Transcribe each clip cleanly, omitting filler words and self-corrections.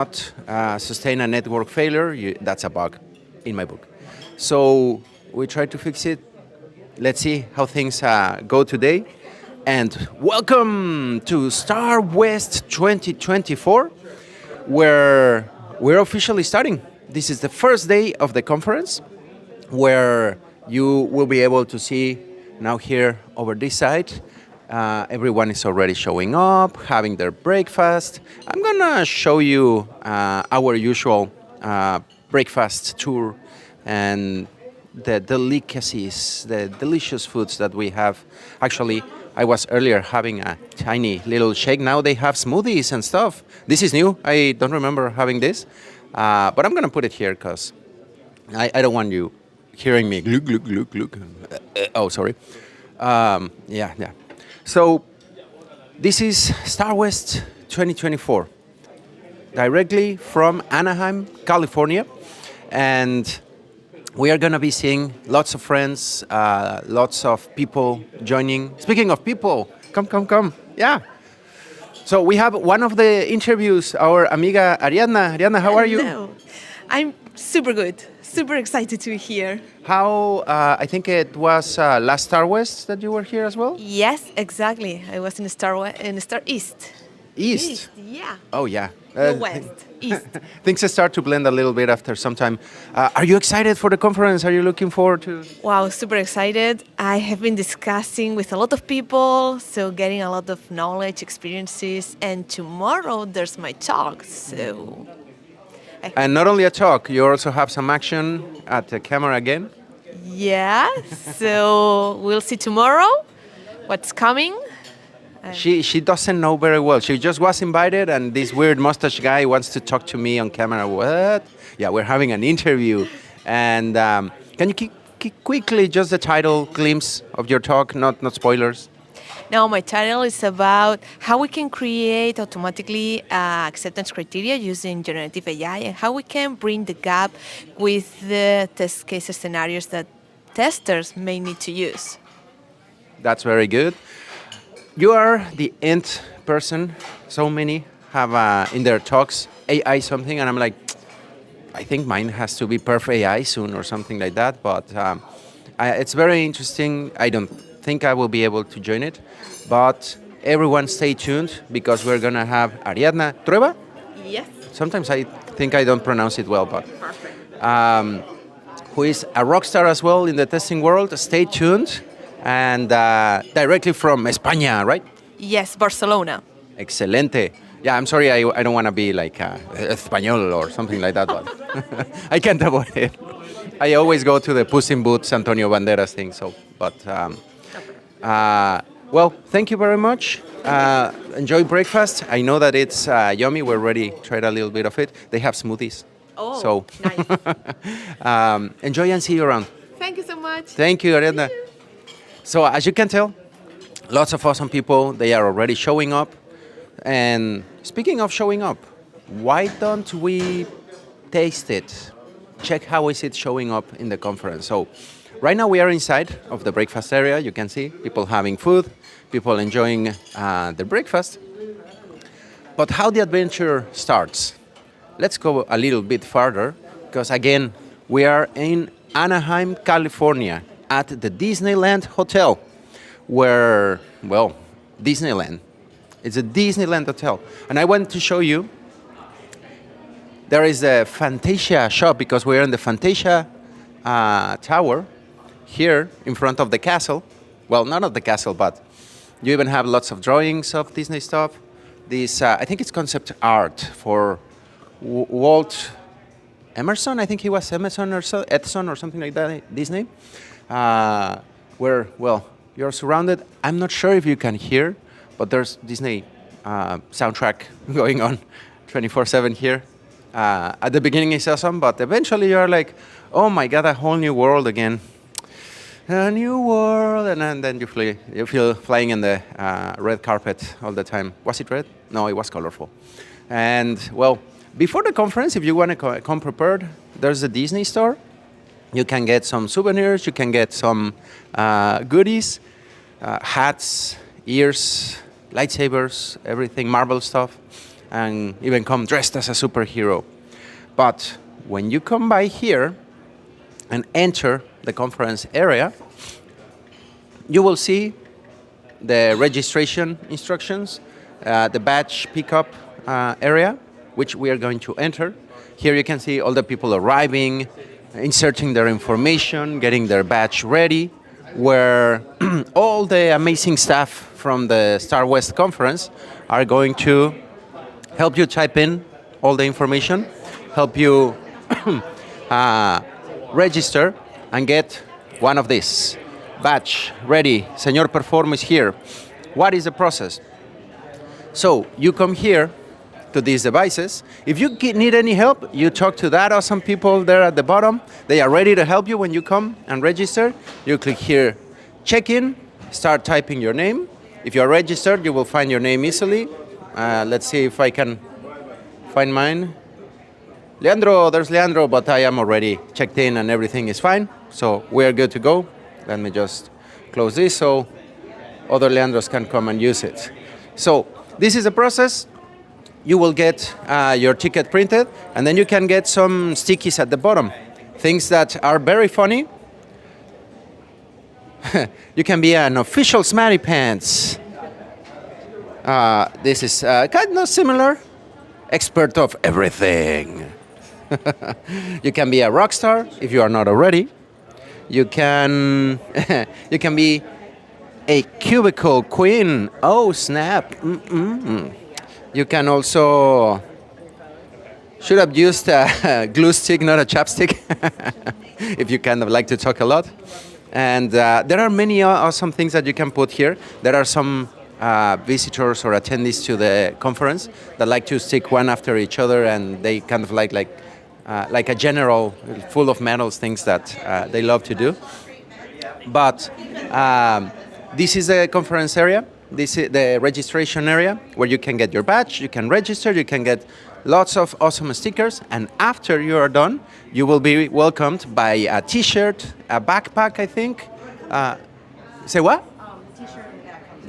not sustain a network failure, that's a bug in my book. So we try to fix it. Let's see how things go today. And welcome to StarWest 2024, where we're officially starting. This is the first day of the conference, where you will be able to see now here over this side. Everyone is already showing up, having their breakfast. I'm gonna show you our usual breakfast tour and the delicacies, the delicious foods that we have. Actually, I was earlier having a tiny little shake. Now they have smoothies and stuff. This is new. I don't remember having this, but I'm gonna put it here because I don't want you hearing me glug glug glug glug. Oh, sorry. Yeah. So this is StarWest 2024, directly from Anaheim, California, and we are going to be seeing lots of friends, lots of people joining. Speaking of people, come. Yeah. So we have one of the interviews, our amiga Ariadna. Ariadna, how are you? Hello. I'm super good. Super excited to be here. How, I think it was last StarWest that you were here as well? Yes, exactly. I was in Star East. East? Yeah. Oh, yeah. No West. East. Things start to blend a little bit after some time. Are you excited for the conference? Are you looking forward to? Wow, super excited. I have been discussing with a lot of people, so getting a lot of knowledge, experiences, and tomorrow there's my talk, so... And not only a talk, you also have some action at the camera again? Yeah, so we'll see tomorrow what's coming. She doesn't know very well. She just was invited, and this weird mustache guy wants to talk to me on camera. What? Yeah, we're having an interview. And can you quickly just the title, glimpse of your talk, not spoilers? Now, my title is about how we can create automatically acceptance criteria using generative AI and how we can bring the gap with the test case scenarios that testers may need to use. That's very good. You are the end person. So many have in their talks AI something, and I'm like, I think mine has to be Perf AI soon or something like that. But it's very interesting. I don't think I will be able to join it, but everyone stay tuned because we're gonna have Ariadna Trueba. Yes. Sometimes I think I don't pronounce it well, but Perfect. who is a rock star as well in the testing world. Stay tuned, and directly from España, right? Yes, Barcelona. Excelente. Yeah, I'm sorry, I don't want to be like español or something like that, but I can't avoid it. I always go to the Puss in Boots Antonio Banderas thing, so, but well, thank you very much. Enjoy breakfast. I know that it's yummy. We already tried a little bit of it. They have smoothies. Oh, so nice. Enjoy and see you around. Thank you so much. Thank you, Ariadna. So as you can tell, lots of awesome people. They are already showing up. And speaking of showing up, why don't we taste it? Check how is it showing up in the conference. So right now we are inside of the breakfast area. You can see people having food, people enjoying their breakfast. But how the adventure starts? Let's go a little bit farther, because again, we are in Anaheim, California, at the Disneyland Hotel, where, well, Disneyland. It's a Disneyland hotel. And I want to show you, there is a Fantasia shop, because we're in the Fantasia Tower, here in front of the castle. Well, not of the castle, but you even have lots of drawings of Disney stuff. This, I think it's concept art for Walt Emerson. I think he was Emerson or Edison or something like that, Disney. Where, well, you're surrounded. I'm not sure if you can hear, but there's Disney soundtrack going on 24/7 here. At the beginning it's awesome, but eventually you're like, oh my God, a whole new world again. A new world, and then you feel flying in the red carpet all the time. Was it red? No, it was colorful. And well, before the conference, if you want to come prepared, there's a Disney store. You can get some souvenirs, you can get some goodies, hats, ears, lightsabers, everything, Marvel stuff. and even come dressed as a superhero. But when you come by here and enter the conference area, you will see the registration instructions, the badge pickup area, which we are going to enter. Here you can see all the people arriving, inserting their information, getting their badge ready, where all the amazing staff from the StarWest conference are going to help you type in all the information, help you register and get one of these. Badge ready, Señor Perform is here. What is the process? So you come here to these devices. If you need any help, you talk to that awesome people there at the bottom. They are ready to help you when you come and register. You click here, check in, start typing your name. If you are registered, you will find your name easily. Let's see if I can find mine. Leandro, there's Leandro, but I am already checked in and everything is fine. So we're good to go. Let me just close this so other Leandros can come and use it. So this is a process. You will get your ticket printed, and then you can get some stickies at the bottom. Things that are very funny. You can be an official Smarty Pants. This is kind of similar. Expert of everything. You can be a rock star if you are not already. You can you can be a cubicle queen. Oh snap! You can also should have used a glue stick, not a chapstick, if you kind of like to talk a lot. And there are many awesome things that you can put here. There are some visitors or attendees to the conference that like to stick one after each other, and they kind of like a general full of medals, things that they love to do. But this is a conference area. This is the registration area where you can get your badge, you can register, you can get lots of awesome stickers, and after you are done, you will be welcomed by a t-shirt, a backpack, I think. Say what? T-shirt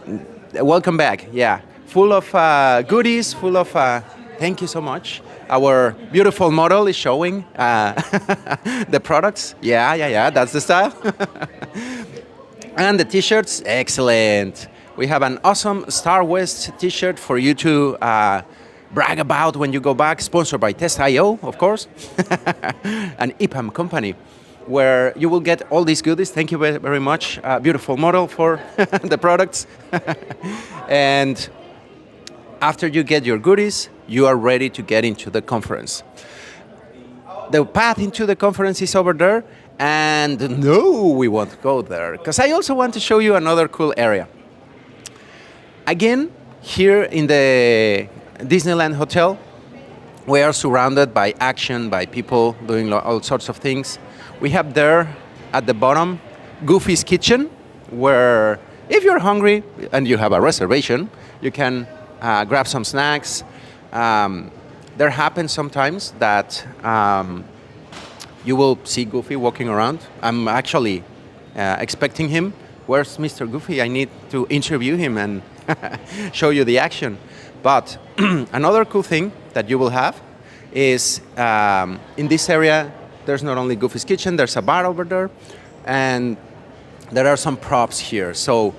and backpack. Welcome back, yeah. Full of goodies, full of, thank you so much. Our beautiful model is showing the products. Yeah, that's the style. And the t-shirts, excellent. We have an awesome StarWest t-shirt for you to brag about when you go back, sponsored by Test.io, of course, an EPAM company, where you will get all these goodies. Thank you very much. Beautiful model for the products. And after you get your goodies, you are ready to get into the conference. The path into the conference is over there, and no, we won't go there, because I also want to show you another cool area. Again, here in the Disneyland Hotel, we are surrounded by action, by people doing all sorts of things. We have there at the bottom Goofy's Kitchen, where if you're hungry and you have a reservation, you can grab some snacks. There happens sometimes that you will see Goofy walking around. I'm actually expecting him. Where's Mr. Goofy? I need to interview him and show you the action. But another cool thing that you will have is in this area, there's not only Goofy's Kitchen, there's a bar over there, and there are some props here. So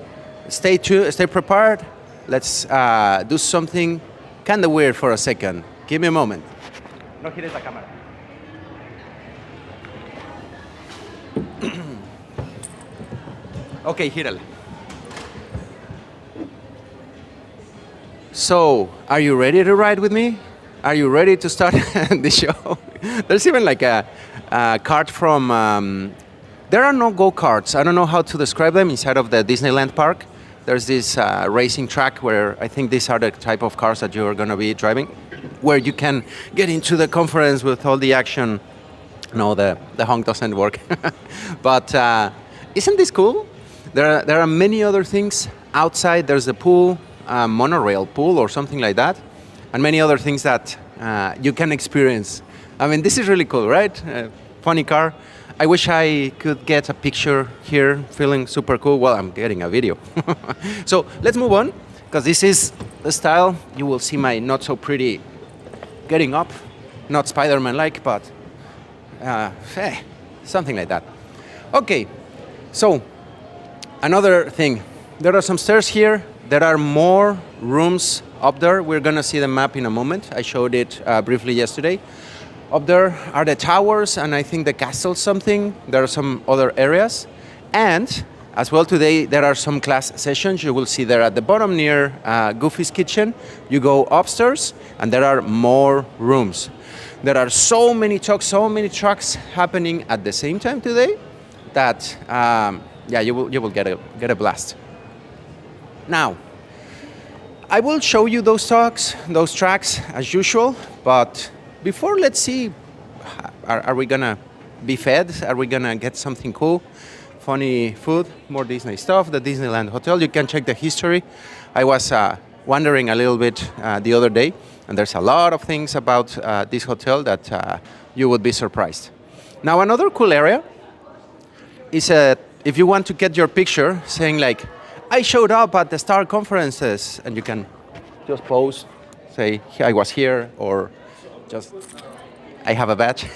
stay prepared. Let's do something kind of weird for a second. Give me a moment. No gires la cámara. Okay, gírala. So, are you ready to ride with me? Are you ready to start the show? There's even like a cart from... there are no go-karts. I don't know how to describe them inside of the Disneyland park. There's this racing track where I think these are the type of cars that you're going to be driving, where you can get into the conference with all the action. No, the honk doesn't work. But isn't this cool? There are many other things outside. There's the pool, monorail pool or something like that, and many other things that you can experience. I mean, this is really cool, right? Funny car. I wish I could get a picture here, feeling super cool. Well, I'm getting a video. So let's move on. because this is the style. You will see my not so pretty getting up, not Spider-Man like, but something like that. Okay, so another thing, there are some stairs here. There are more rooms up there. We're gonna see the map in a moment. I showed it briefly yesterday. Up there are the towers and I think the castle something. There are some other areas. And as well today, there are some class sessions. You will see there at the bottom near Goofy's Kitchen. You go upstairs and there are more rooms. There are so many talks, so many tracks happening at the same time today that you will get a blast. Now, I will show you those talks, those tracks as usual, but before, let's see, are we gonna be fed? Are we gonna get something cool? Funny food, more Disney stuff, the Disneyland Hotel. You can check the history. I was wondering a little bit the other day, and there's a lot of things about this hotel that you would be surprised. Now, another cool area is if you want to get your picture saying like, I showed up at the Star conferences, and you can just pose, say, I was here, or just, I have a badge.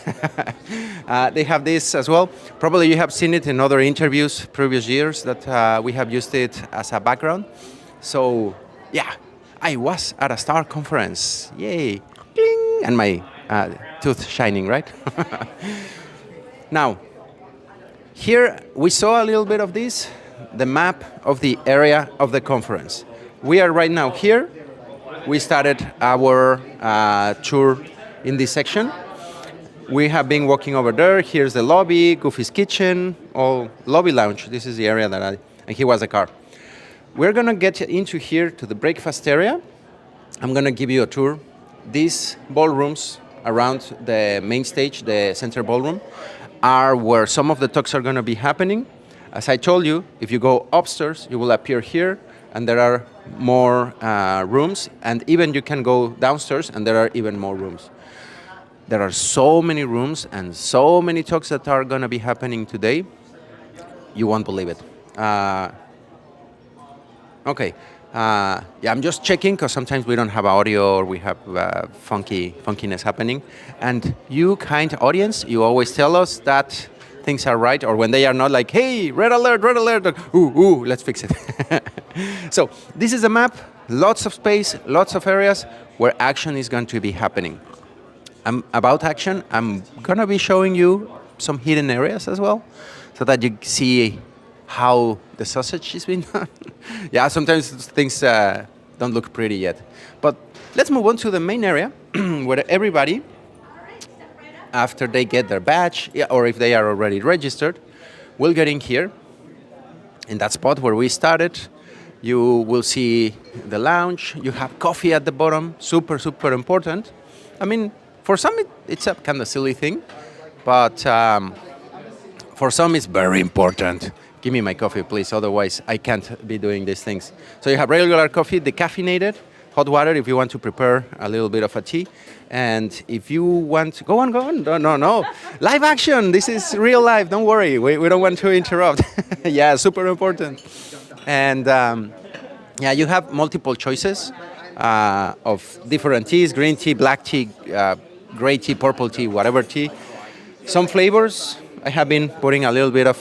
They have this as well. Probably you have seen it in other interviews, previous years, that we have used it as a background. So, yeah, I was at a Star conference. Yay. Ding! And my tooth shining, right? Now, here we saw a little bit of this, the map of the area of the conference. We are right now here. We started our tour in this section. We have been walking over there. Here's the lobby, Goofy's Kitchen, all lobby lounge. This is the area and here was a car. We're gonna get into here to the breakfast area. I'm gonna give you a tour. These ballrooms around the main stage, the center ballroom, are where some of the talks are gonna be happening. As I told you, if you go upstairs, you will appear here, and there are more rooms, and even you can go downstairs, and there are even more rooms. There are so many rooms and so many talks that are going to be happening today. You won't believe it. Okay. I'm just checking because sometimes we don't have audio or we have funkiness happening. And you, kind audience, you always tell us that things are right, or when they are not, like, hey, red alert, ooh, let's fix it. So this is a map, lots of space, lots of areas where action is going to be happening. About action, I'm going to be showing you some hidden areas as well, so that you see how the sausage is being done. Yeah, sometimes things don't look pretty yet. But let's move on to the main area, where everybody, after they get their badge, or if they are already registered, will get in here. In that spot where we started, you will see the lounge. You have coffee at the bottom, super, super important. I mean, for some, it's a kind of silly thing, but for some, it's very important. Give me my coffee, please, otherwise I can't be doing these things. So you have regular coffee, decaffeinated, hot water if you want to prepare a little bit of a tea. And if you want, go on. No. Live action, this is real life, don't worry. We don't want to interrupt. Yeah, super important. And you have multiple choices of different teas, green tea, black tea, gray tea, purple tea, whatever tea. Some flavors, I have been putting a little bit of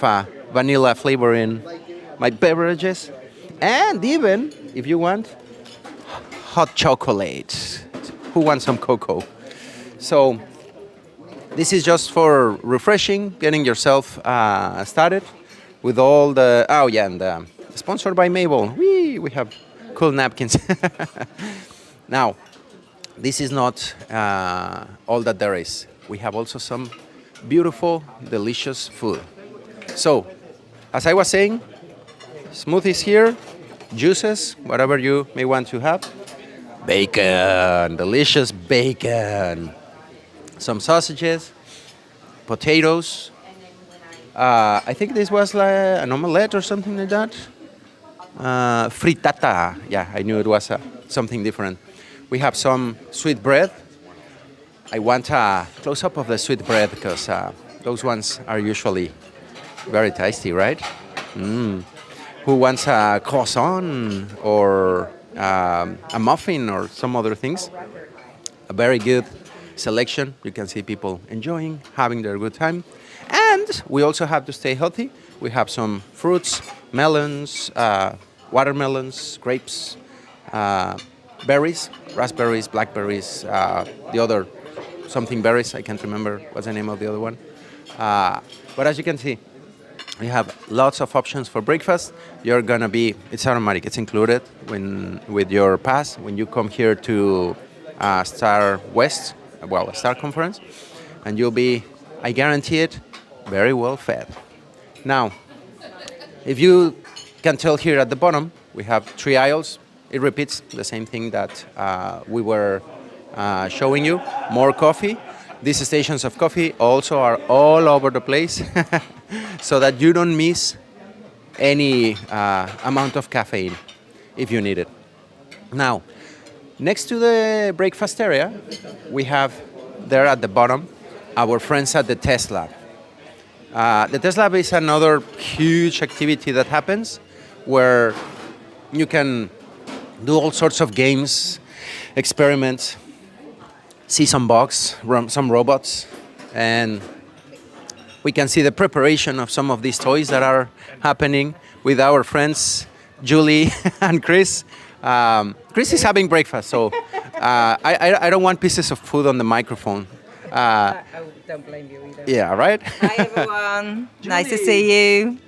vanilla flavor in my beverages. And even, if you want, hot chocolate. Who wants some cocoa? So this is just for refreshing, getting yourself started with all the, and sponsored by Mabel. We have cool napkins. Now, this is not all that there is. We have also some beautiful, delicious food. So, as I was saying, smoothies here, juices, whatever you may want to have. Bacon, delicious bacon. Some sausages, potatoes. I think this was like an omelette or something like that. Frittata. Yeah, I knew it was something different. We have some sweet bread. I want a close-up of the sweet bread because those ones are usually very tasty, right? Who wants a croissant or a muffin or some other things. A very good selection. You can see people enjoying, having their good time. And we also have to stay healthy. We have some fruits, melons, watermelons, grapes, uh, berries, raspberries, blackberries, the other something berries. I can't remember what's the name of the other one. But as you can see, we have lots of options for breakfast. You're gonna be, it's automatic, it's included with your pass when you come here to StarWest, well, Star Conference, and you'll be, I guarantee it, very well fed. Now, if you can tell here at the bottom, we have 3 aisles. It repeats the same thing that we were showing you. More coffee. These stations of coffee also are all over the place so that you don't miss any amount of caffeine if you need it. Now, next to the breakfast area, we have there at the bottom our friends at the Test Lab. The Test Lab is another huge activity that happens where you can do all sorts of games, experiments, see some bugs, some robots, and we can see the preparation of some of these toys that are happening with our friends Julie and Chris. Chris is having breakfast, so I don't want pieces of food on the microphone. I don't blame you either. Yeah, right? Hi everyone, nice to see you.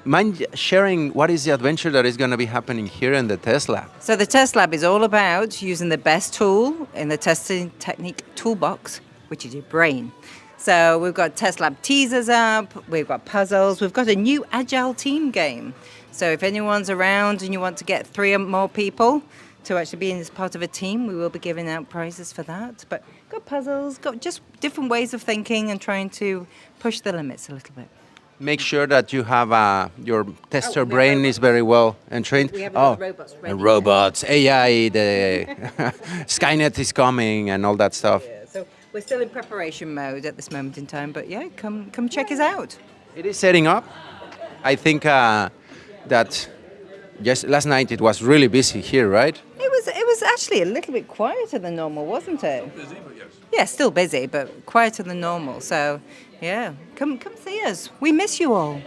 Mind sharing what is the adventure that is going to be happening here in the Test Lab? So the test lab is all about using the best tool in the testing technique toolbox, which is your brain. So we've got test lab teasers up, we've got puzzles, we've got a new agile team game. So if anyone's around and you want to get 3 or more people to actually be in as part of a team, we will be giving out prizes for that. But got puzzles, got just different ways of thinking and trying to push the limits a little bit. Make sure that you have your tester we have brain is robots. very well and trained. We have robots ready. And robots, AI, the Skynet is coming and all that stuff. Yeah, so we're still in preparation mode at this moment in time, but yeah, come check us out. It is setting up. I think that just last night it was really busy here, right? It was actually a little bit quieter than normal, wasn't it? Busy, but yes. Yeah, still busy, but quieter than normal. So, yeah, come see us. We miss you all.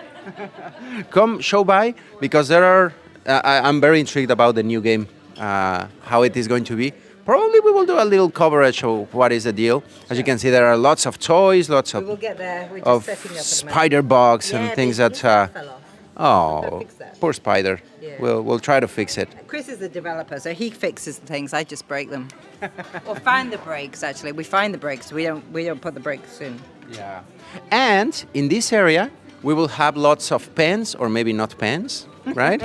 Come show by because there are. I'm very intrigued about the new game, how it is going to be. Probably we will do a little coverage of what is the deal. As you can see, there are lots of toys, lots We will of get there. We're just of setting up at the moment. spider bugs and Yeah, things the that. fell off. Oh, fix that. poor spider. Yeah. We'll try to fix it. Chris is the developer, so he fixes the things. I just break them, or find the breaks. Actually, we find the breaks. We don't put the breaks in. Yeah. And in this area, we will have lots of pens, or maybe not pens, right?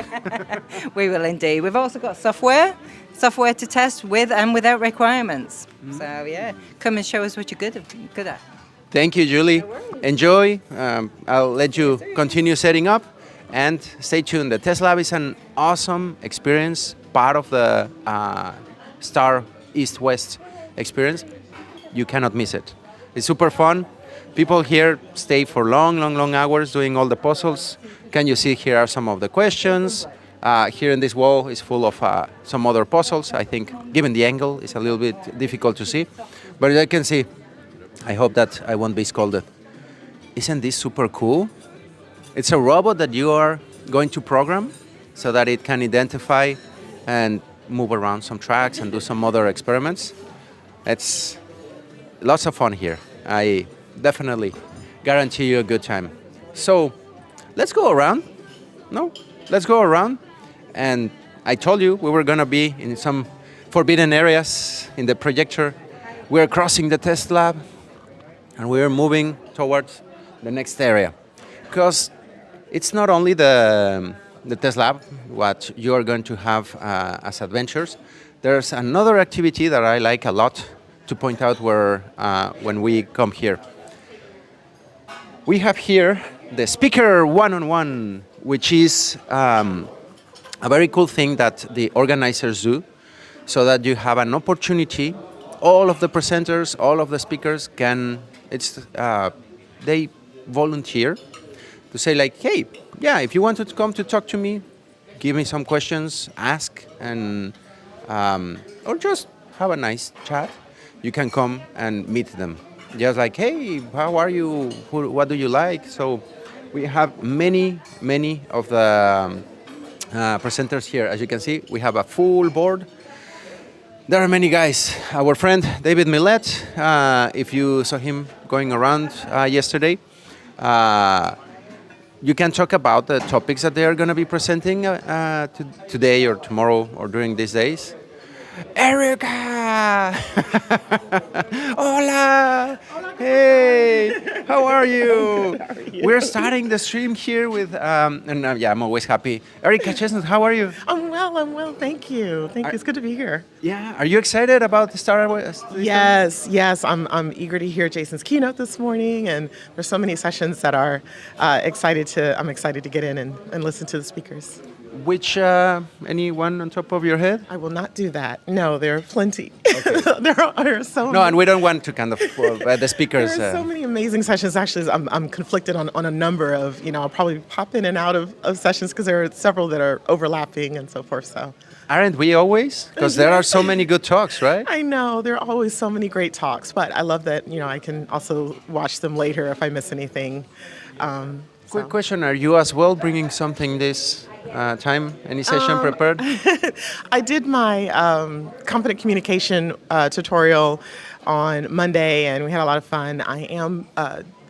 We will indeed. We've also got software to test with and without requirements. So yeah, come and show us what you're good at. Thank you, Julie. Enjoy. I'll let you continue setting up. And stay tuned. The Test Lab is an awesome experience, part of the Star East-West experience. You cannot miss it. It's super fun. People here stay for long hours doing all the puzzles. Can you see here are some of the questions? Here in this wall is full of some other puzzles. I think, given the angle, it's a little bit difficult to see. But as I can see, I hope that I won't be scolded. Isn't this super cool? It's a robot that you are going to program so that it can identify and move around some tracks and do some other experiments. It's lots of fun here. I definitely guarantee you a good time. So let's go around. No, let's go around. And I told you we were going to be in some forbidden areas in the projector. We're crossing the test lab and we're moving towards the next area. Because it's not only the test lab, what you are going to have as adventures. There's another activity that I like a lot to point out when we come here. We have here the speaker one-on-one, which is a very cool thing that the organizers do, so that you have an opportunity. All of the presenters, all of the speakers they volunteer to say like, hey, yeah, if you wanted to come to talk to me, give me some questions, ask, and or just have a nice chat, you can come and meet them. Just like, hey, how are you? What do you like? So we have many of the presenters here. As you can see, we have a full board. There are many guys. Our friend David Millet, if you saw him going around yesterday, you can talk about the topics that they are going to be presenting today or tomorrow or during these days. Erica! Hola! Hey! How are you? We're starting the stream here with, yeah, I'm always happy. Erica Chestnut, how are you? I'm well, thank you. Thank you. It's good to be here. Yeah, are you excited about the StarWest? Yes, I'm eager to hear Jason's keynote this morning, and there's so many sessions that are I'm excited to get in and listen to the speakers. Which, anyone on top of your head? I will not do that. No, there are plenty. Okay. there are so No, many. and we don't want to kind of, the speakers. There are so many amazing sessions. Actually, I'm conflicted on a number of, I'll probably pop in and out of sessions because there are several that are overlapping and so forth, so. Aren't we always? Because there are so many good talks, right? I know, there are always so many great talks, but I love that, I can also watch them later if I miss anything. Quick question, are you as well bringing something this time? Any session prepared? I did my confident communication tutorial on Monday, and we had a lot of fun. I am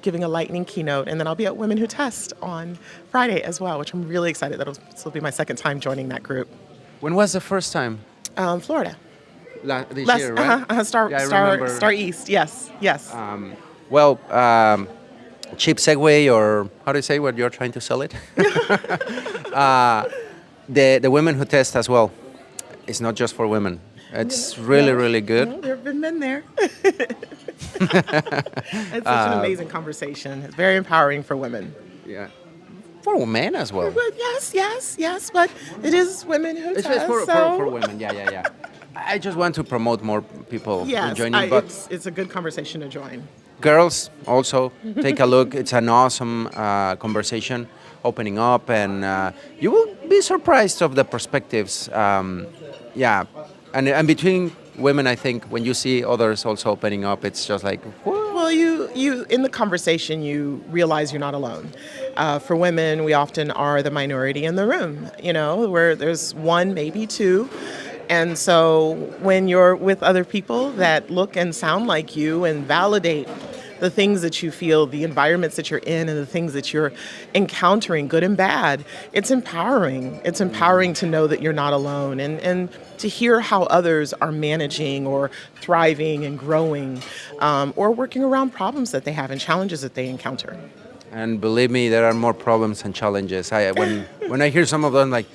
giving a lightning keynote, and then I'll be at Women Who Test on Friday as well, which I'm really excited. This will be my second time joining that group. When was the first time? Florida. This year, right? Star East, yes. Well, cheap segue, or how do you say what you're trying to sell it? The Women Who Test as well. It's not just for women. It's really good. Well, there have been men there. It's such an amazing conversation. It's very empowering for women. Yeah. For men as well. But yes, but it is Women Who It's Test. for women, yeah. I just want to promote more people joining, but it's a good conversation to join. girls also take a look. It's an awesome conversation opening up, and you will be surprised of the perspectives. And between women, I think when you see others also opening up, it's just like, whoa. Well, you in the conversation, you realize you're not alone. For women, we often are the minority in the room, where there's one, maybe two. And so when you're with other people that look and sound like you and validate the things that you feel, the environments that you're in, and the things that you're encountering, good and bad, it's empowering. It's empowering to know that you're not alone, and to hear how others are managing or thriving and growing, or working around problems that they have and challenges that they encounter. And believe me, there are more problems and challenges. When I hear some of them, like,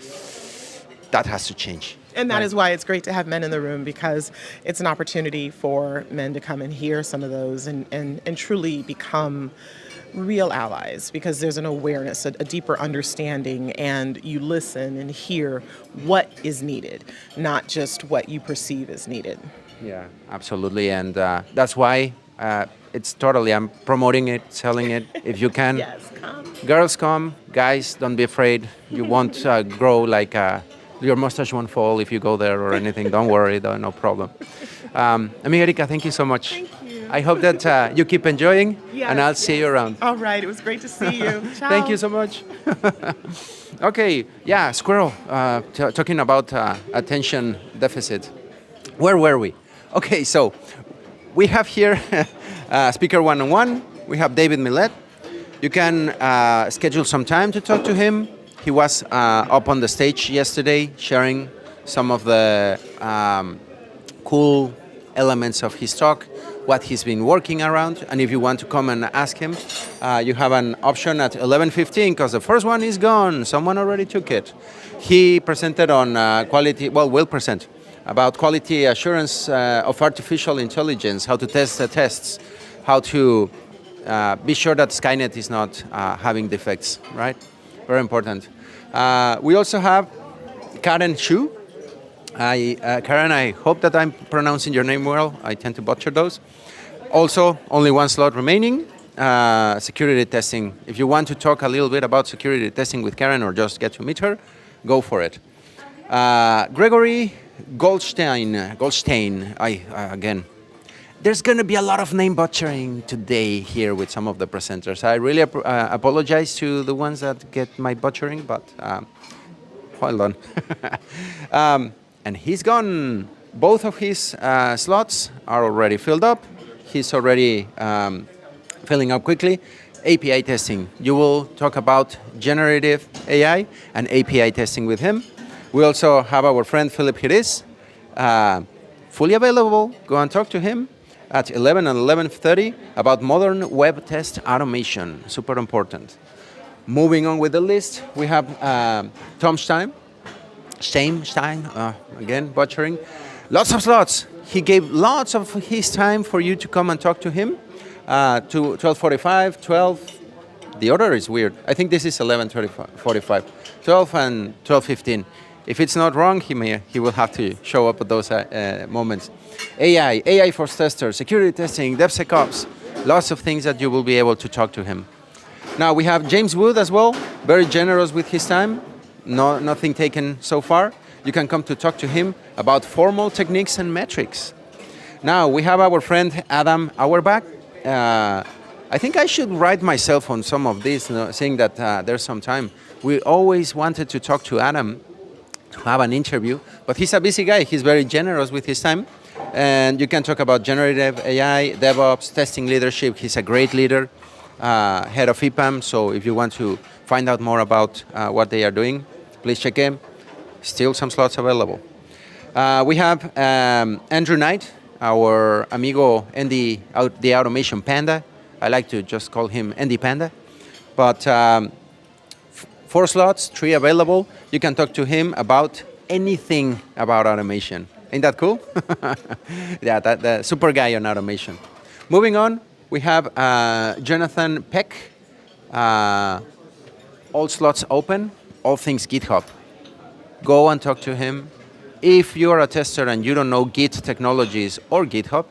that has to change. And that is why it's great to have men in the room, because it's an opportunity for men to come and hear some of those and truly become real allies, because there's an awareness, a deeper understanding, and you listen and hear what is needed, not just what you perceive is needed. Yeah, absolutely. And that's why it's totally, I'm promoting it, selling it, if you can. Yes, come. Girls come, guys, don't be afraid. You won't grow like your mustache won't fall if you go there or anything. Don't worry, no problem. Erika, thank you so much. Thank you. I hope that you keep enjoying, and I'll see you around. All right, it was great to see you. Ciao. Thank you so much. Okay, yeah, Squirrel, talking about attention deficit. Where were we? Okay, so we have here speaker one-on-one. We have David Millet. You can schedule some time to talk to him. He was up on the stage yesterday sharing some of the cool elements of his talk, what he's been working around. And if you want to come and ask him, you have an option at 11:15, because the first one is gone. Someone already took it. He presented on will present about quality assurance of artificial intelligence, how to test the tests, how to be sure that Skynet is not having defects, right? Very important. We also have Karen Shu. Karen, I hope that I'm pronouncing your name well. I tend to butcher those. Also, only one slot remaining, security testing. If you want to talk a little bit about security testing with Karen, or just get to meet her, go for it. Gregory Goldstein. Again, there's going to be a lot of name butchering today here with some of the presenters. I really apologize to the ones that get my butchering, but hold on. And he's gone. Both of his slots are already filled up. He's already filling up quickly. API testing. You will talk about generative AI and API testing with him. We also have our friend Philip Hiris, fully available. Go and talk to him at 11 and 11:30 about modern web test automation. Super important. Moving on with the list, we have Tom Stein, again, butchering. Lots of slots. He gave lots of his time for you to come and talk to him. To 12:45, 12. The order is weird. I think this is 11:45, 12 and 12:15. If it's not wrong, he will have to show up at those moments. AI for testers, security testing, DevSecOps, lots of things that you will be able to talk to him. Now we have James Wood as well, very generous with his time. Nothing taken so far. You can come to talk to him about formal techniques and metrics. Now we have our friend Adam Auerbach. I think I should write myself on some of this, saying that there's some time. We always wanted to talk to Adam to have an interview, but he's a busy guy. He's very generous with his time. And you can talk about generative AI, DevOps, testing leadership. He's a great leader, head of EPAM. So if you want to find out more about what they are doing, please check in. Still some slots available. We have Andrew Knight, our amigo Andy, the automation panda. I like to just call him Andy Panda. But 4 slots, 3 available. You can talk to him about anything about automation. Ain't that cool? Yeah, the super guy on automation. Moving on, we have Jonathan Peck. All slots open, all things GitHub. Go and talk to him. If you're a tester and you don't know Git technologies or GitHub,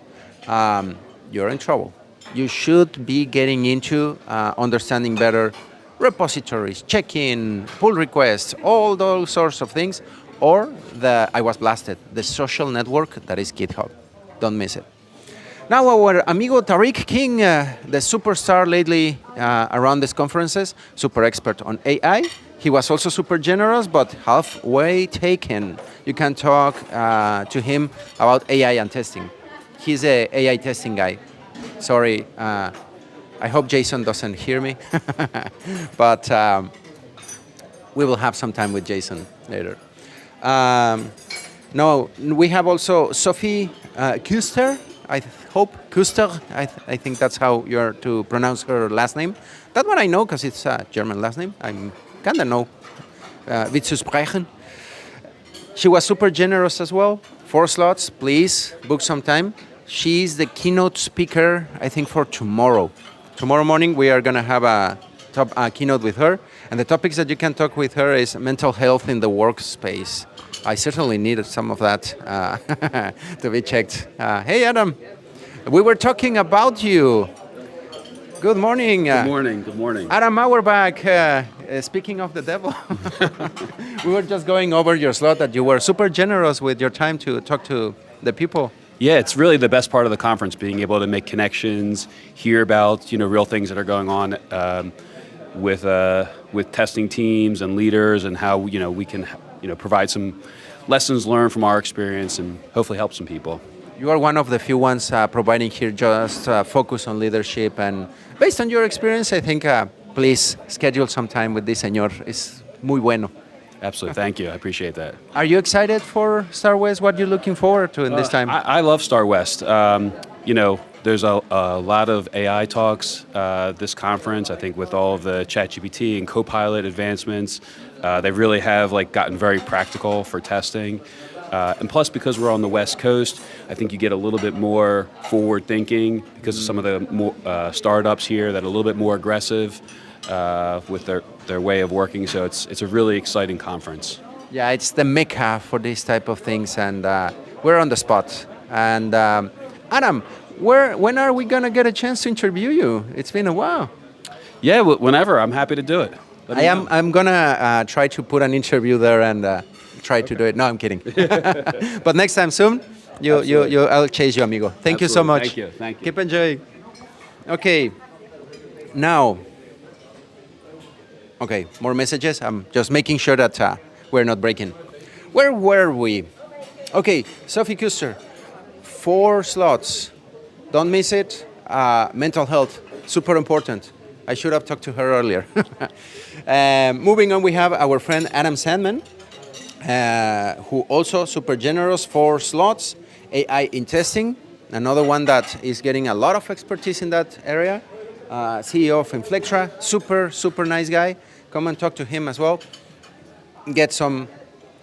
you're in trouble. You should be getting into understanding better repositories, check-in, pull requests, all those sorts of things, or I was blasted, the social network that is GitHub. Don't miss it. Now our amigo Tariq King, the superstar lately around these conferences, super expert on AI. He was also super generous, but halfway taken. You can talk to him about AI and testing. He's a AI testing guy. Sorry, I hope Jason doesn't hear me, but we will have some time with Jason later. No, we have also Sophie Kuster. I hope Kuster. I think that's how you're to pronounce her last name. That one I know because it's a German last name. I'm kind of know wie zu sprechen. She was super generous as well. 4 slots, please book some time. She's the keynote speaker, I think, for tomorrow. Tomorrow morning we are going to have a keynote with her, and the topics that you can talk with her is mental health in the workspace. I certainly needed some of that to be checked. Hey, Adam, we were talking about you. Good morning. Good morning. Good morning. Adam Auerbach, speaking of the devil, we were just going over your slot that you were super generous with your time to talk to the people. Yeah, it's really the best part of the conference, being able to make connections, hear about real things that are going on with testing teams and leaders, and how we can provide some lessons learned from our experience and hopefully help some people. You are one of the few ones providing here just focus on leadership, and based on your experience, I think please schedule some time with this señor. Es muy bueno. Absolutely, thank you. I appreciate that. Are you excited for StarWest? What are you looking forward to in this time? I love StarWest. There's a lot of AI talks this conference. I think with all of the ChatGPT and Copilot advancements, they really have gotten very practical for testing. And plus, because we're on the West Coast, I think you get a little bit more forward thinking because of some of the more, startups here that are a little bit more aggressive with their way of working. So it's a really exciting conference. Yeah, it's the mecca for these type of things, and we're on the spot. And Adam, when are we gonna get a chance to interview you? It's been a while. Yeah, whenever. I'm happy to do it. I am. I'm gonna try to put an interview there and try to do it. No, I'm kidding. But next time soon, I'll chase you, amigo. Thank you so Absolutely. much. Thank you. Thank you. Keep enjoying. Okay. Now. Okay, more messages. I'm just making sure that we're not breaking. Where were we? Okay, Sophie Kuster, 4 slots. Don't miss it. Mental health, super important. I should have talked to her earlier. Moving on, we have our friend Adam Sandman, who also super generous, 4 slots. AI in testing, another one that is getting a lot of expertise in that area. CEO of Inflectra, super nice guy. Come and talk to him as well. Get some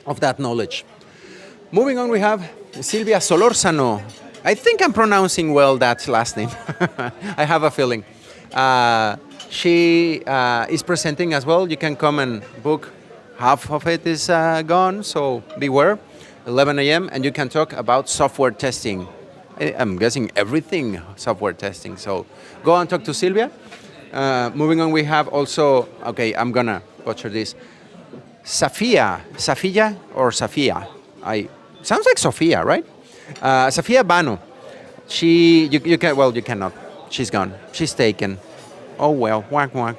of that knowledge. Moving on, we have Silvia Solórzano. I think I'm pronouncing well that last name. I have a feeling. She is presenting as well. You can come and book. Half of it is gone, so beware. 11 a.m. and you can talk about software testing. I'm guessing everything software testing. So go and talk to Silvia. Moving on, we have also, okay, I'm gonna butcher this. Safia or Safia? Sounds like Sofia, right? Safia Bano. You cannot. She's gone. She's taken. Oh well, whack whack.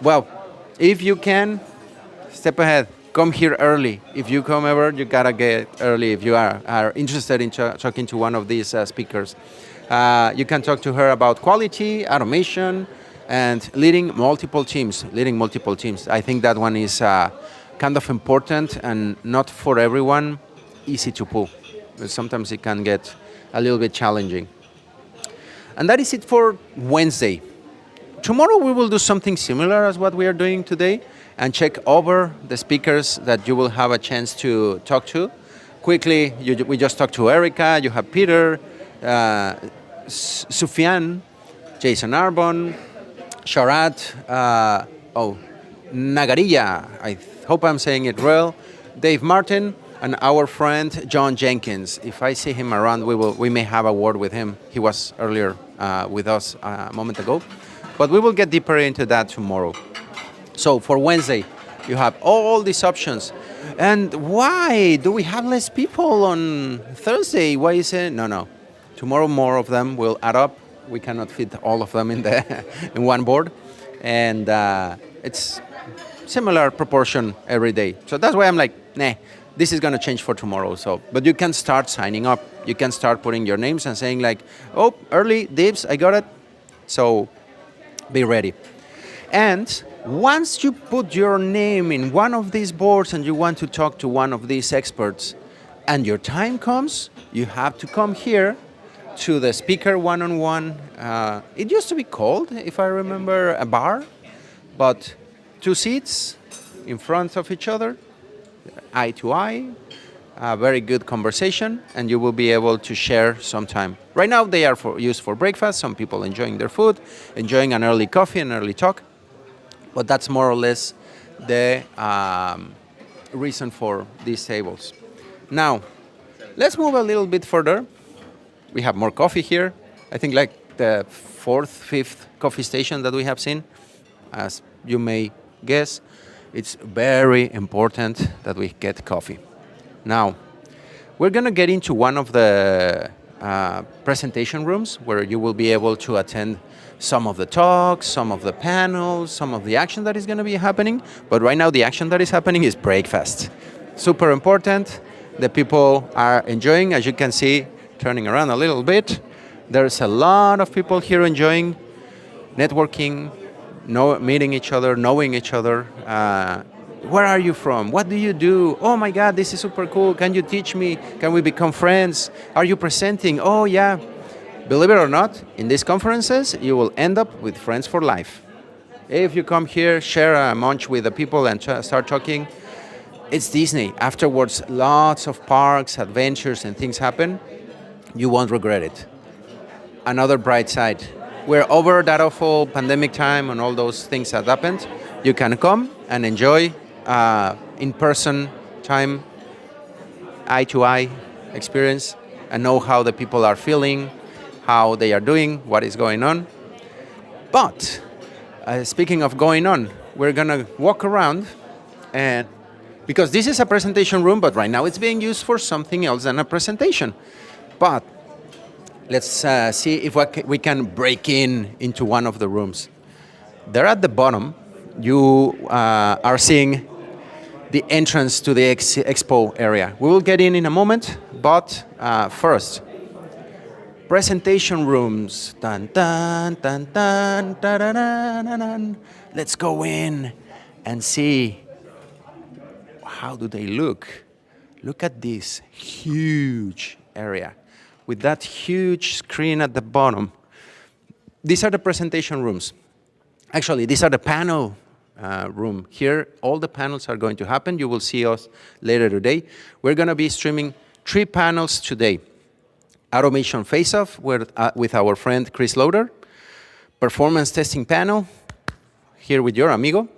Well, if you can, step ahead. Come here early. If you come ever, you gotta get early. If you are interested in talking to one of these speakers, you can talk to her about quality, automation, and leading multiple teams. I think that one is kind of important and not for everyone easy to pull. Sometimes it can get a little bit challenging. And that is it for Wednesday. Tomorrow we will do something similar as what we are doing today and check over the speakers that you will have a chance to talk to. Quickly, we just talked to Erica, you have Peter, Sufyan, Jason Arbon, Sharat, Nagarilla, I hope I'm saying it well, Dave Martin, and our friend John Jenkins. If I see him around, we may have a word with him. He was earlier with us a moment ago. But we will get deeper into that tomorrow. So for Wednesday, you have all these options. And why do we have less people on Thursday? Why is it? No. Tomorrow more of them will add up. We cannot fit all of them in one board. And it's similar proportion every day. So that's why I'm like, nah, this is going to change for tomorrow. So, but you can start signing up. You can start putting your names and saying like, oh, early dibs, I got it. So be ready. And once you put your name in one of these boards and you want to talk to one of these experts and your time comes, you have to come here to the speaker one-on-one. It used to be called, if I remember, a bar, but 2 seats in front of each other, eye to eye, a very good conversation, and you will be able to share some time. Right now they are used for breakfast, some people enjoying their food, enjoying an early coffee, an early talk, but that's more or less the reason for these tables. Now, let's move a little bit further. We have more coffee here. I think like the 4th, 5th coffee station that we have seen. As you may guess, it's very important that we get coffee. Now, we're going to get into one of the presentation rooms where you will be able to attend some of the talks, some of the panels, some of the action that is going to be happening. But right now, the action that is happening is breakfast. Super important. The people are enjoying, as you can see, turning around a little bit. There's a lot of people here enjoying networking, meeting each other, knowing each other. Where are you from? What do you do? Oh my God, this is super cool. Can you teach me? Can we become friends? Are you presenting? Oh yeah. Believe it or not, in these conferences, you will end up with friends for life. If you come here, share a munch with the people and start talking, it's Disney. Afterwards, lots of parks, adventures, and things happen. You won't regret it. Another bright side. We're over that awful pandemic time and all those things that happened. You can come and enjoy in-person time, eye-to-eye experience, and know how the people are feeling, how they are doing, what is going on. But speaking of going on, we're gonna walk around, and because this is a presentation room, but right now it's being used for something else than a presentation. But let's see if we can break into one of the rooms. There at the bottom, you are seeing the entrance to the expo area. We will get in a moment, but first, presentation rooms. Dun, dun, dun, dun, dun, dun, dun, dun, dun. Let's go in and see how do they look. Look at this huge area with that huge screen at the bottom. These are the presentation rooms. Actually, these are the panel room. Here, all the panels are going to happen. You will see us later today. We're going to be streaming 3 panels today. Automation face-off with our friend Chris Loader. Performance testing panel, here with your amigo.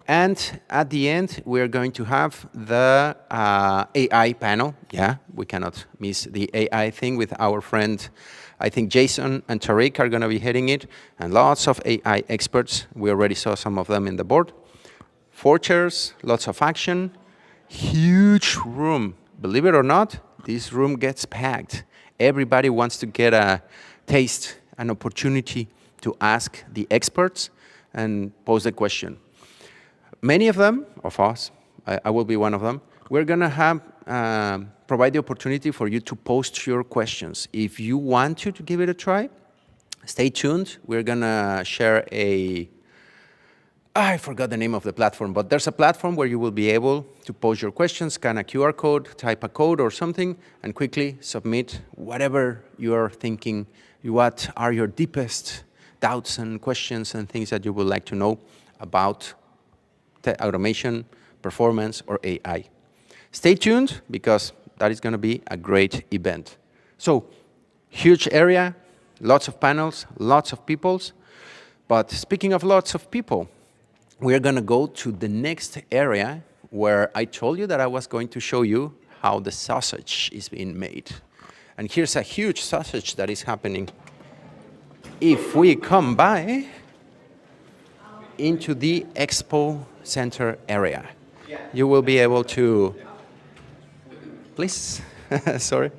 And at the end, we're going to have the AI panel. Yeah, we cannot miss the AI thing with our friend. I think Jason and Tariq are going to be heading it, and lots of AI experts. We already saw some of them in the board. 4 chairs, lots of action, huge room. Believe it or not, this room gets packed. Everybody wants to get a taste, an opportunity to ask the experts and pose a question. Many of them, of us, I will be one of them, we're going to have provide the opportunity for you to post your questions. If you want to give it a try, stay tuned. We're going to share I forgot the name of the platform, but there's a platform where you will be able to post your questions, scan a QR code, type a code or something, and quickly submit whatever you are thinking, what are your deepest doubts and questions and things that you would like to know about automation, performance, or AI. Stay tuned, because that is going to be a great event. So, huge area, lots of panels, lots of peoples. But speaking of lots of people, we're going to go to the next area where I told you that I was going to show you how the sausage is being made. And here's a huge sausage that is happening. If we come by into the expo center area, you will be able to, please, sorry.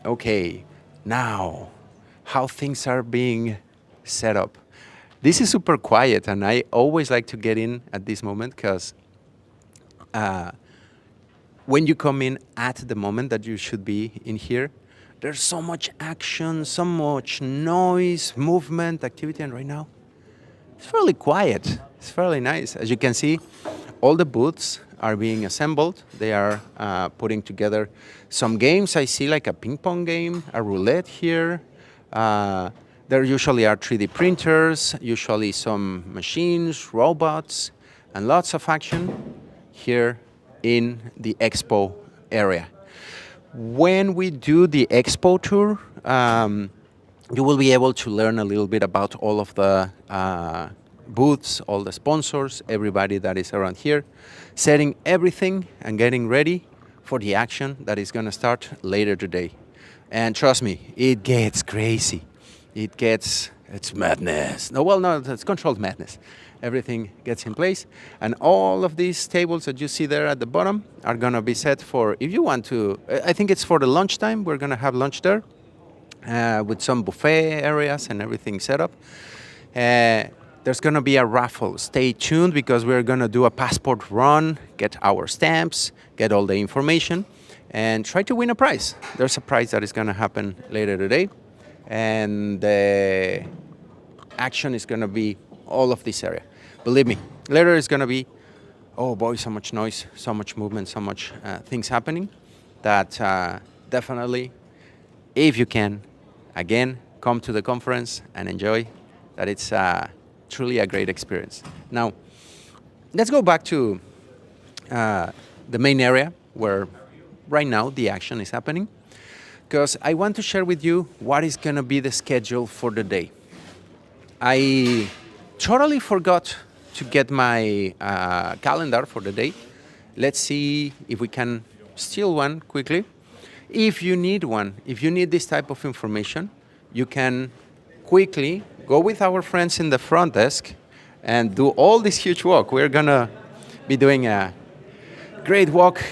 Okay, now, how things are being set up. This is super quiet, and I always like to get in at this moment, because when you come in at the moment that you should be in here, there's so much action, so much noise, movement, activity, and right now, it's fairly quiet. It's fairly nice. As you can see, all the booths are being assembled. They are putting together some games. I see like a ping pong game, a roulette here. There usually are 3D printers, usually some machines, robots, and lots of action here in the expo area. When we do the expo tour, you will be able to learn a little bit about all of the booths, all the sponsors, everybody that is around here, setting everything and getting ready for the action that is going to start later today. And trust me, it gets crazy. It's madness. No, it's controlled madness. Everything gets in place. And all of these tables that you see there at the bottom are going to be set for, if you want to, I think it's for the lunchtime. We're going to have lunch there with some buffet areas and everything set up. There's going to be a raffle. Stay tuned, because we're going to do a passport run, get our stamps, get all the information, and try to win a prize. There's a prize that is going to happen later today. And the action is going to be all of this area. Believe me, later is going to be, oh boy, so much noise, so much movement, so much things happening that definitely, if you can, again, come to the conference and enjoy that. It's truly a great experience. Now, let's go back to the main area where right now the action is happening, because I want to share with you what is going to be the schedule for the day. I totally forgot to get my calendar for the day. Let's see if we can steal one quickly. If you need one, if you need this type of information, you can quickly go with our friends in the front desk and do all this huge walk. We're gonna be doing a great walk,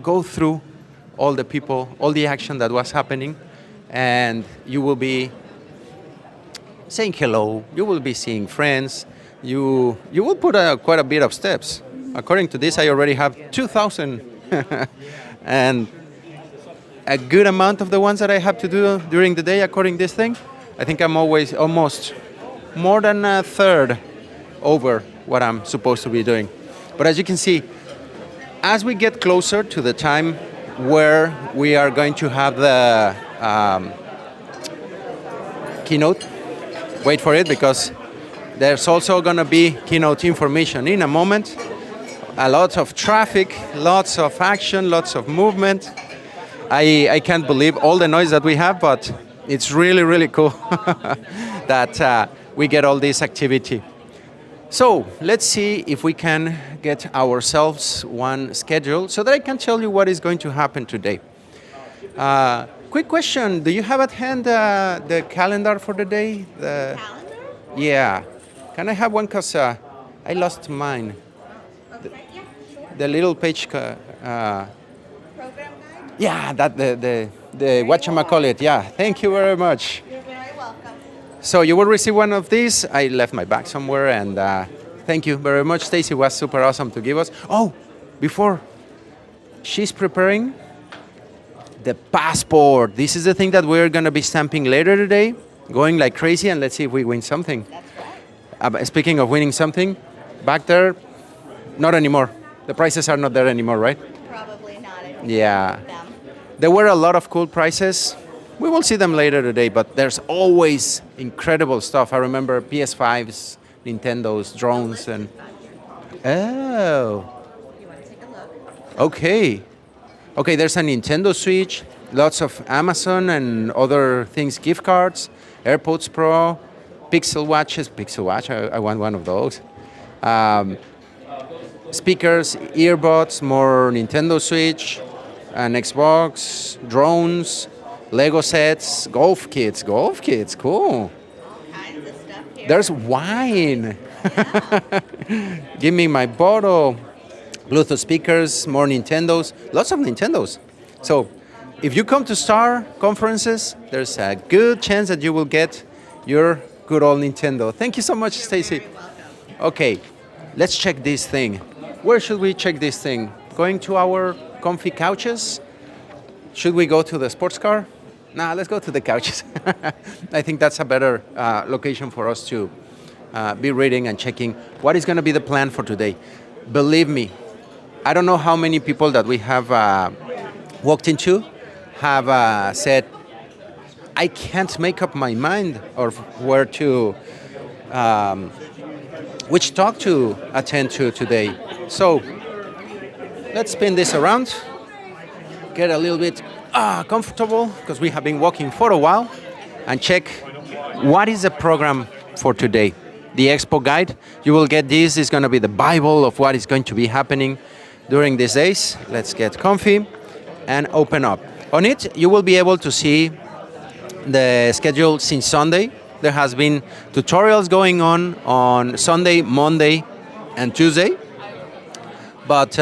go through all the people, all the action that was happening, and you will be saying hello. You will be seeing friends. You will put quite a bit of steps. According to this, I already have 2,000, and a good amount of the ones that I have to do during the day. According to this thing, I think I'm always almost more than a third over what I'm supposed to be doing. But as you can see, as we get closer to the time where we are going to have the keynote, wait for it, because there's also going to be keynote information in a moment. A lot of traffic, lots of action, lots of movement. I can't believe all the noise that we have, but it's really, really cool that we get all this activity. So let's see if we can get ourselves one schedule so that I can tell you what is going to happen today. Quick question, do you have at hand the calendar for the day? The calendar? Yeah. Can I have one, because I lost mine. Okay, yeah, sure. The little page. Program guide? Yeah, that the whatchamacallit. Yeah, thank you very much. You're very welcome. So you will receive one of these. I left my bag somewhere, and thank you very much. Stacy was super awesome to give us. Oh, before, she's preparing the passport. This is the thing that we're going to be stamping later today, going like crazy, and let's see if we win something. That's right. Speaking of winning something, back there, not anymore. The prices are not there anymore, right? Probably not. Yeah. There were a lot of cool prizes. We will see them later today, but there's always incredible stuff. I remember PS5s, Nintendos, drones, and... Oh. You want to take a look? Okay. Okay, there's a Nintendo Switch, lots of Amazon and other things, gift cards, AirPods Pro, Pixel Watches. Pixel Watch, I want one of those. Speakers, earbuds, more Nintendo Switch, an Xbox, drones, Lego sets, golf kits, cool. All kinds of stuff here. There's wine. Give me my bottle. Bluetooth speakers, more Nintendos, lots of Nintendos. So if you come to Star conferences, there's a good chance that you will get your good old Nintendo. Thank you so much, Stacy. Okay, let's check this thing. Where should we check this thing? Going to our comfy couches? Should we go to the sports car? Nah, let's go to the couches. I think that's a better location for us to be reading and checking what is going to be the plan for today. Believe me, I don't know how many people that we have walked into have said, I can't make up my mind or where to, which talk to attend to today. So let's spin this around, get a little bit comfortable because we have been walking for a while, and check what is the program for today. The expo guide, you will get this. Is going to be the Bible of what is going to be happening during these days. Let's get comfy and open up. On it, you will be able to see the schedule since Sunday. There has been tutorials going on Sunday, Monday, and Tuesday. But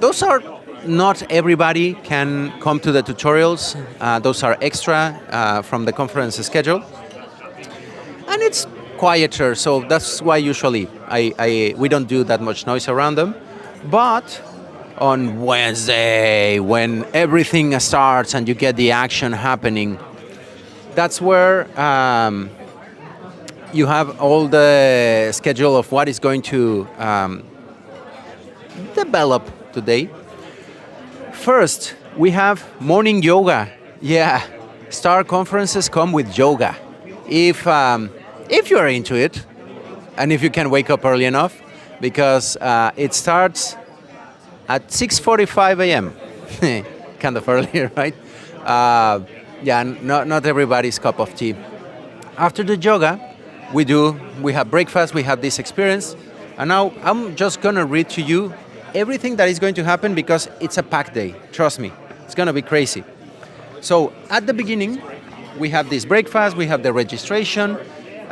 those are not everybody can come to the tutorials. Those are extra from the conference schedule. And it's quieter, so that's why usually we don't do that much noise around them. But on Wednesday, when everything starts and you get the action happening, that's where you have all the schedule of what is going to develop today. First, we have morning yoga. Yeah, Star conferences come with yoga. If you are into it, and if you can wake up early enough, because it starts at 6:45 a.m. Kind of early, right? Yeah, not everybody's cup of tea. After the yoga, we have breakfast, we have this experience, and now I'm just gonna read to you everything that is going to happen because it's a packed day. Trust me, it's gonna be crazy. So at the beginning, we have this breakfast, we have the registration.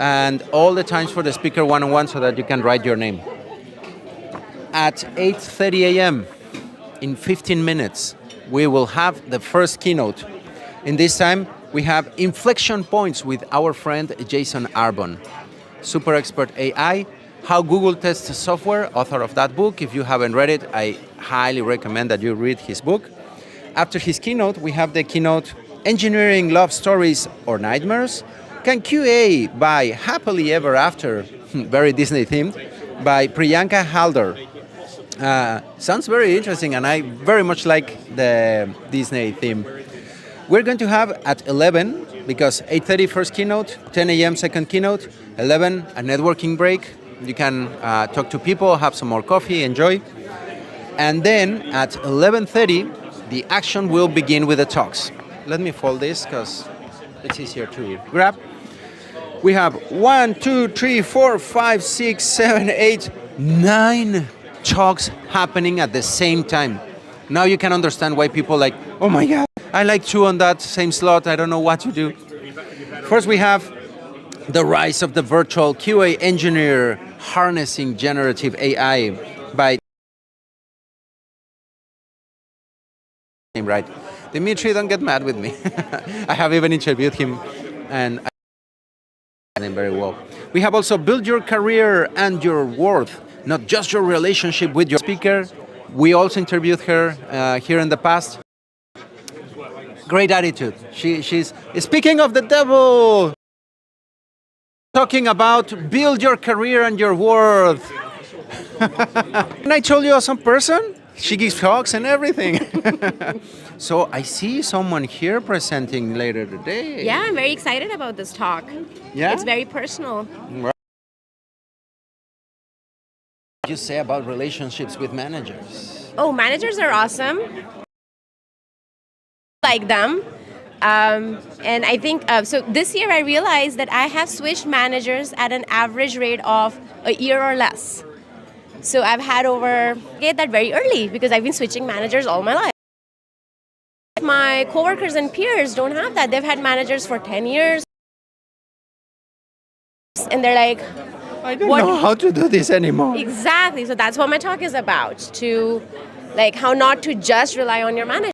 and all the times for the speaker one-on-one so that you can write your name. At 8:30 a.m., in 15 minutes, we will have the first keynote. In this time, we have inflection points with our friend Jason Arbon, super expert AI, how Google tests software, author of that book. If you haven't read it, I highly recommend that you read his book. After his keynote, we have the keynote Engineering Love Stories or Nightmares. Can QA by Happily Ever After, very Disney themed, by Priyanka Halder. Sounds very interesting, and I very much like the Disney theme. We're going to have at 11, because 8:30 first keynote, 10 a.m. second keynote, 11 a networking break. You can talk to people, have some more coffee, enjoy. And then at 11:30, the action will begin with the talks. Let me fold this because it's easier to grab. We have 1, 2, 3, 4, 5, 6, 7, 8, 9 talks happening at the same time. Now you can understand why people like, oh my God, I like 2 on that same slot. I don't know what to do. First, we have the rise of the virtual QA engineer harnessing generative AI by right. Dimitri, don't get mad with me. I have even interviewed him and I know him very well. We have also built your career and your worth, not just your relationship with your speaker. We also interviewed her here in the past. Great attitude. She's speaking of the devil, talking about build your career and your worth. And I told you some person, she gives talks and everything. So I see someone here presenting later today. Yeah, I'm very excited about this talk. Yeah? It's very personal. What do you say about relationships with managers? Oh, managers are awesome. Like them. And I think, so this year I realized that I have switched managers at an average rate of a year or less. So I've had get that very early because I've been switching managers all my life. My coworkers and peers don't have that. They've had managers for 10 years. And they're like, I don't know how to do this anymore. Exactly. So that's what my talk is about, to like how not to just rely on your manager.